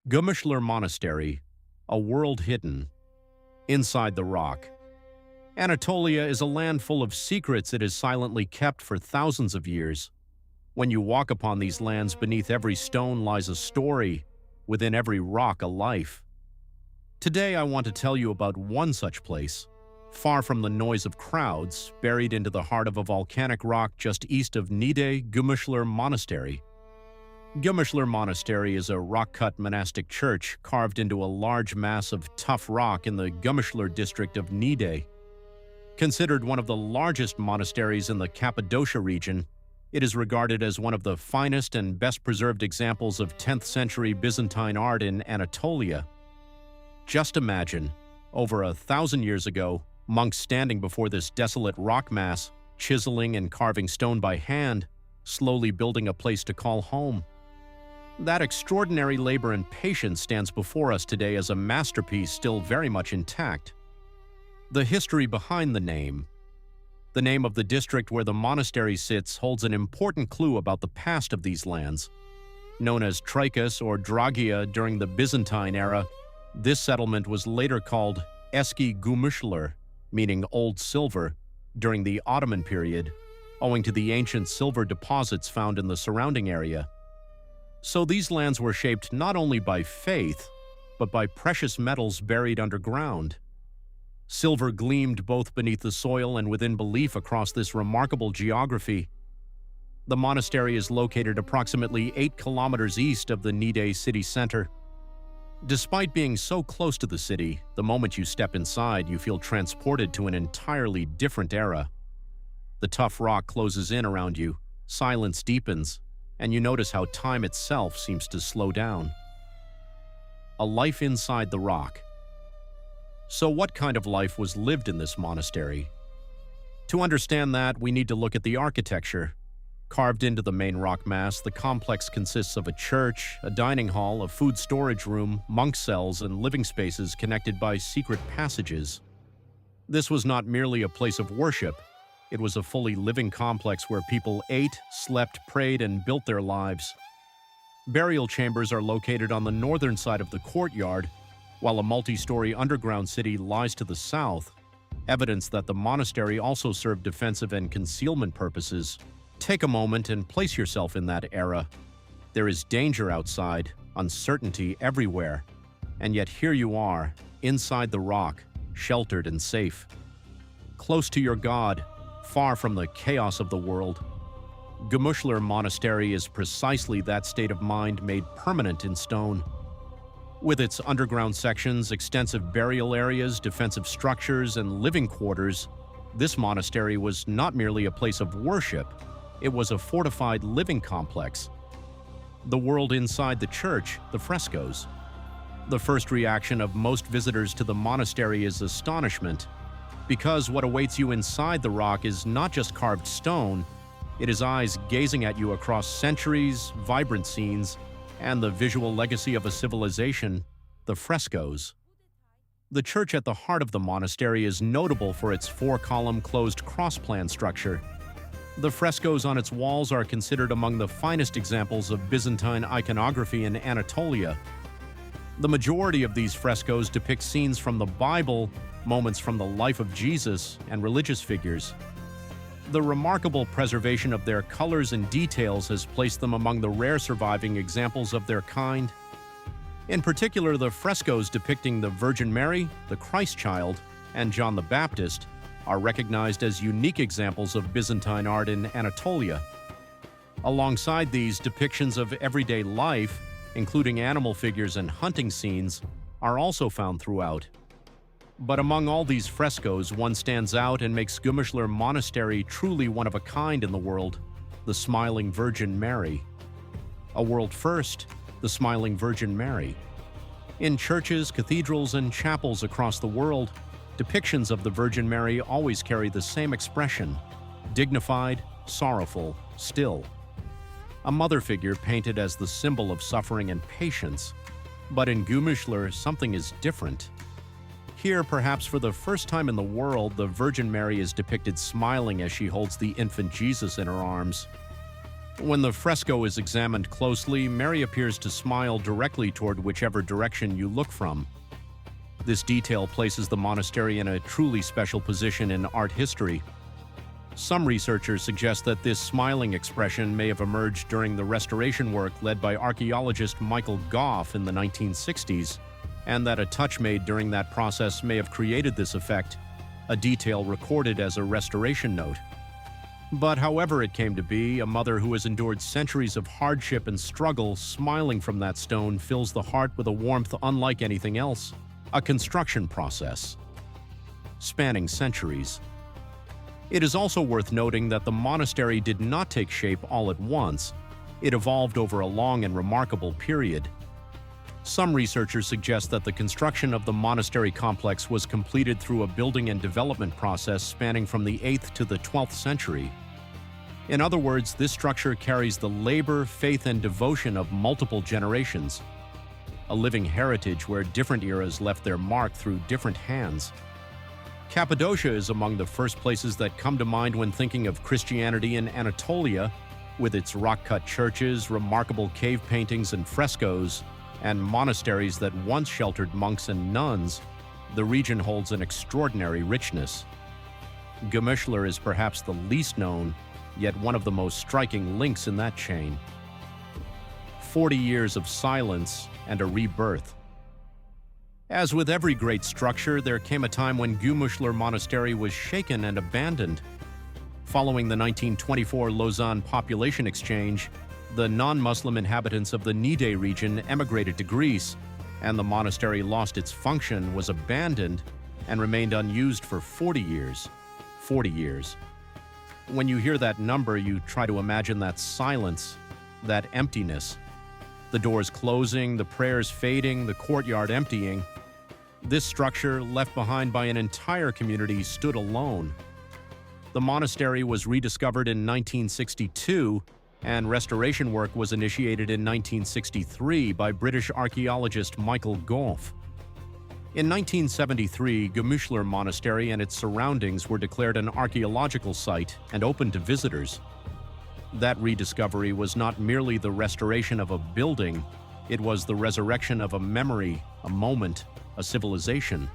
Gümüşler Monastery, a world hidden inside the rock. Anatolia is a land full of secrets it has silently kept for thousands of years. When you walk upon these lands, beneath every stone lies a story, within every rock a life. Today I want to tell you about one such place, far from the noise of crowds, buried into the heart of a volcanic rock just east of Niğde, Gümüşler Monastery. Gümüşler Monastery is a rock-cut monastic church carved into a large mass of tough rock in the Gümüşler district of Niğde. Considered one of the largest monasteries in the Cappadocia region, it is regarded as one of the finest and best-preserved examples of 10th century Byzantine art in Anatolia. Just imagine, over 1,000 years ago, monks standing before this desolate rock mass, chiseling and carving stone by hand, slowly building a place to call home. That extraordinary labor and patience stands before us today as a masterpiece still very much intact. The history behind the name of the district where the monastery sits holds an important clue about the past of these lands. Known as Traikas or Dragia during the Byzantine era, this settlement was later called Eski Gümüşler, meaning Old Silver, during the Ottoman period, owing to the ancient silver deposits found in the surrounding area. So these lands were shaped not only by faith, but by precious metals buried underground. Silver gleamed both beneath the soil and within belief across this remarkable geography. The monastery is located approximately 8 kilometers east of the Niğde city center. Despite being so close to the city, the moment you step inside, you feel transported to an entirely different era. The tough rock closes in around you, silence deepens, and you notice how time itself seems to slow down. A life inside the rock. So what kind of life was lived in this monastery? To understand that, we need to look at the architecture. Carved into the main rock mass, the complex consists of a church, a dining hall, a food storage room, monk cells, and living spaces connected by secret passages. This was not merely a place of worship. It was a fully living complex where people ate, slept, prayed, and built their lives. Burial chambers are located on the northern side of the courtyard, while a multi-story underground city lies to the south, evidence that the monastery also served defensive and concealment purposes. Take a moment and place yourself in that era. There is danger outside, uncertainty everywhere, and yet here you are, inside the rock, sheltered and safe. Close to your God, far from the chaos of the world. Gümüşler Monastery is precisely that state of mind made permanent in stone. With its underground sections, extensive burial areas, defensive structures, and living quarters, this monastery was not merely a place of worship, it was a fortified living complex. The world inside the church, the frescoes. The first reaction of most visitors to the monastery is astonishment, because what awaits you inside the rock is not just carved stone, it is eyes gazing at you across centuries, vibrant scenes, and the visual legacy of a civilization, the frescoes. The church at the heart of the monastery is notable for its 4-column closed cross-plan structure. The frescoes on its walls are considered among the finest examples of Byzantine iconography in Anatolia. The majority of these frescoes depict scenes from the Bible, moments from the life of Jesus, and religious figures. The remarkable preservation of their colors and details has placed them among the rare surviving examples of their kind. In particular, the frescoes depicting the Virgin Mary, the Christ Child, and John the Baptist are recognized as unique examples of Byzantine art in Anatolia. Alongside these, depictions of everyday life, including animal figures and hunting scenes, are also found throughout. But among all these frescoes, one stands out and makes Gümüşler Monastery truly one of a kind in the world: the Smiling Virgin Mary. A world first, the Smiling Virgin Mary. In churches, cathedrals, and chapels across the world, depictions of the Virgin Mary always carry the same expression: dignified, sorrowful, still. A mother figure painted as the symbol of suffering and patience. But in Gümüşler, something is different. Here, perhaps for the first time in the world, the Virgin Mary is depicted smiling as she holds the infant Jesus in her arms. When the fresco is examined closely, Mary appears to smile directly toward whichever direction you look from. This detail places the monastery in a truly special position in art history. Some researchers suggest that this smiling expression may have emerged during the restoration work led by archaeologist Michael Goff in the 1960s, and that a touch made during that process may have created this effect, a detail recorded as a restoration note. But however it came to be, a mother who has endured centuries of hardship and struggle smiling from that stone fills the heart with a warmth unlike anything else. A construction process spanning centuries. It is also worth noting that the monastery did not take shape all at once. It evolved over a long and remarkable period. Some researchers suggest that the construction of the monastery complex was completed through a building and development process spanning from the 8th to the 12th century. In other words, this structure carries the labor, faith, and devotion of multiple generations. A living heritage where different eras left their mark through different hands. Cappadocia is among the first places that come to mind when thinking of Christianity in Anatolia, with its rock-cut churches, remarkable cave paintings and frescoes, and monasteries that once sheltered monks and nuns. The region holds an extraordinary richness. Gümüşler is perhaps the least known, yet one of the most striking links in that chain. 40 years of silence and a rebirth. As with every great structure, there came a time when Gümüşler Monastery was shaken and abandoned. Following the 1924 Lausanne population exchange, the non-Muslim inhabitants of the Niğde region emigrated to Greece, and the monastery lost its function, was abandoned, and remained unused for 40 years. 40 years. When you hear that number, you try to imagine that silence, that emptiness. The doors closing, the prayers fading, the courtyard emptying. This structure, left behind by an entire community, stood alone. The monastery was rediscovered in 1962, and restoration work was initiated in 1963 by British archaeologist Michael Goff. In 1973, Gümüşler Monastery and its surroundings were declared an archaeological site and open to visitors. That rediscovery was not merely the restoration of a building, it was the resurrection of a memory, a moment, a civilization.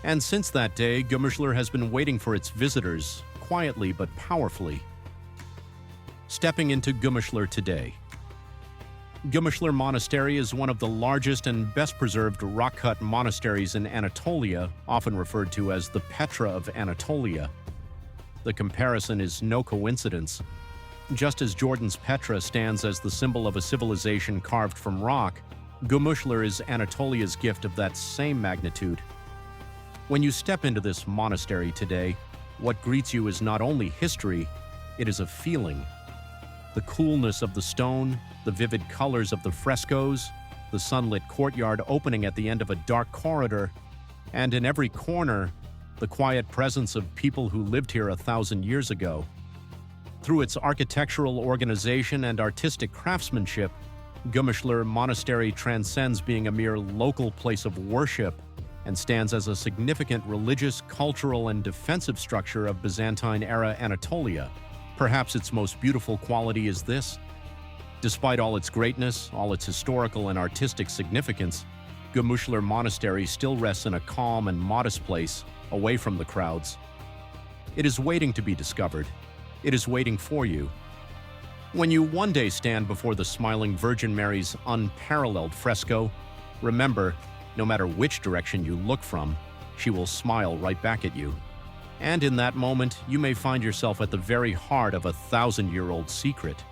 And since that day, Gümüşler has been waiting for its visitors, quietly but powerfully. Stepping into Gümüşler today. Gümüşler Monastery is one of the largest and best-preserved rock-cut monasteries in Anatolia, often referred to as the Petra of Anatolia. The comparison is no coincidence. Just as Jordan's Petra stands as the symbol of a civilization carved from rock, Gümüşler is Anatolia's gift of that same magnitude. When you step into this monastery today, what greets you is not only history, it is a feeling. The coolness of the stone, the vivid colors of the frescoes, the sunlit courtyard opening at the end of a dark corridor, and in every corner, the quiet presence of people who lived here 1,000 years ago. Through its architectural organization and artistic craftsmanship, Gümüşler Monastery transcends being a mere local place of worship and stands as a significant religious, cultural, and defensive structure of Byzantine-era Anatolia. Perhaps its most beautiful quality is this: despite all its greatness, all its historical and artistic significance, Gümüşler Monastery still rests in a calm and modest place, away from the crowds. It is waiting to be discovered. It is waiting for you. When you one day stand before the Smiling Virgin Mary's unparalleled fresco, remember, no matter which direction you look from, she will smile right back at you. And in that moment, you may find yourself at the very heart of a 1,000-year-old secret.